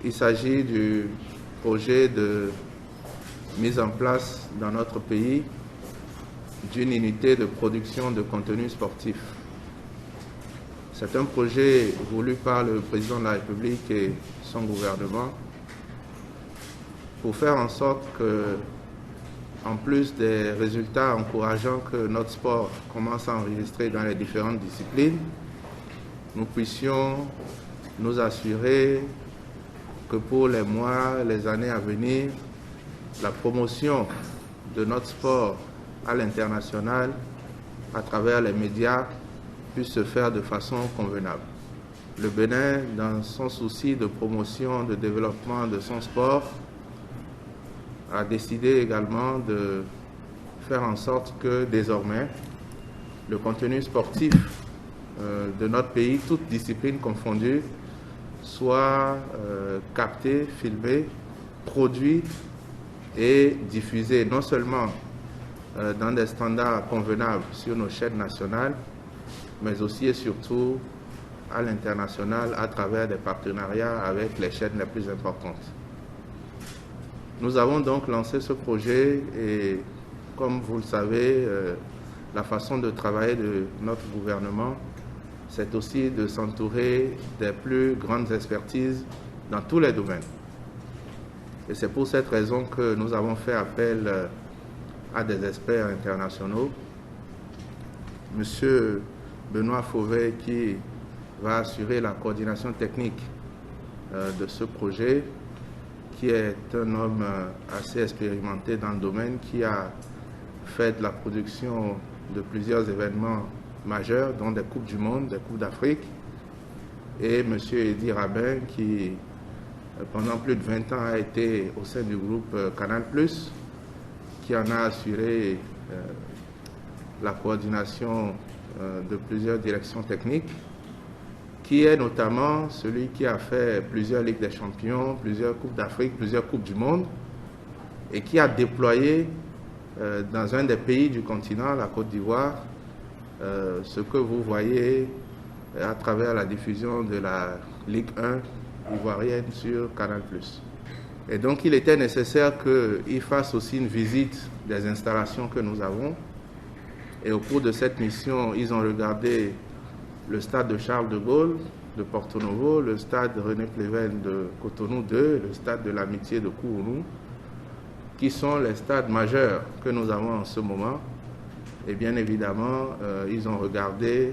Il s'agit du projet de mise en place dans notre pays d'une unité de production de contenu sportif. C'est un projet voulu par le président de la République et son gouvernement pour faire en sorte que, en plus des résultats encourageants que notre sport commence à enregistrer dans les différentes disciplines, nous puissions nous assurer que pour les mois, les années à venir, la promotion de notre sport à l'international, à travers les médias, puisse se faire de façon convenable. Le Bénin, dans son souci de promotion, de développement de son sport, a décidé également de faire en sorte que désormais, le contenu sportif de notre pays, toutes disciplines confondues, soit capté, filmé, produit et diffusé non seulement dans des standards convenables sur nos chaînes nationales, mais aussi et surtout à l'international à travers des partenariats avec les chaînes les plus importantes. Nous avons donc lancé ce projet et, comme vous le savez, la façon de travailler de notre gouvernement, c'est aussi de s'entourer des plus grandes expertises dans tous les domaines. Et c'est pour cette raison que nous avons fait appel à des experts internationaux. Monsieur Benoît Fauvet, qui va assurer la coordination technique de ce projet, qui est un homme assez expérimenté dans le domaine, qui a fait de la production de plusieurs événements majeurs, dont des Coupes du Monde, des Coupes d'Afrique, et M. Eddy Rabin, qui pendant plus de 20 ans a été au sein du groupe Canal+, qui en a assuré la coordination de plusieurs directions techniques, qui est notamment celui qui a fait plusieurs Ligues des Champions, plusieurs Coupes d'Afrique, plusieurs Coupes du Monde, et qui a déployé dans un des pays du continent, la Côte d'Ivoire, ce que vous voyez à travers la diffusion de la Ligue 1 ivoirienne sur Canal+. Et donc il était nécessaire qu'il fasse aussi une visite des installations que nous avons. Et au cours de cette mission, ils ont regardé le stade de Charles de Gaulle de Porto Novo, le stade René Pleven de Cotonou 2, le stade de l'Amitié de Kourounou, qui sont les stades majeurs que nous avons en ce moment. Et bien évidemment, ils ont regardé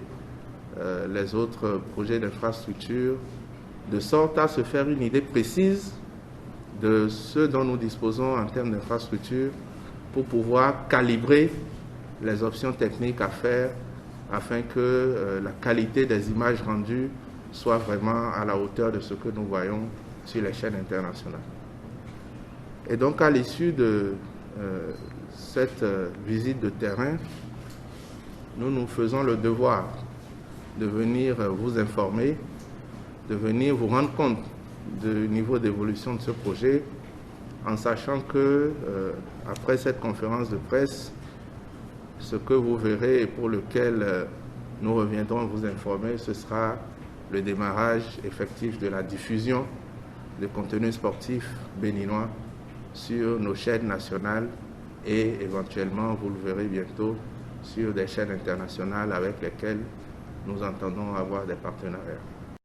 les autres projets d'infrastructure, de sorte à se faire une idée précise de ce dont nous disposons en termes d'infrastructure pour pouvoir calibrer les options techniques à faire afin que la qualité des images rendues soit vraiment à la hauteur de ce que nous voyons sur les chaînes internationales. Et donc à l'issue de cette visite de terrain, nous nous faisons le devoir de venir vous informer, de venir vous rendre compte du niveau d'évolution de ce projet, en sachant que après cette conférence de presse, ce que vous verrez et pour lequel nous reviendrons vous informer, ce sera le démarrage effectif de la diffusion de contenus sportifs béninois sur nos chaînes nationales et éventuellement, vous le verrez bientôt, sur des chaînes internationales avec lesquelles nous entendons avoir des partenariats.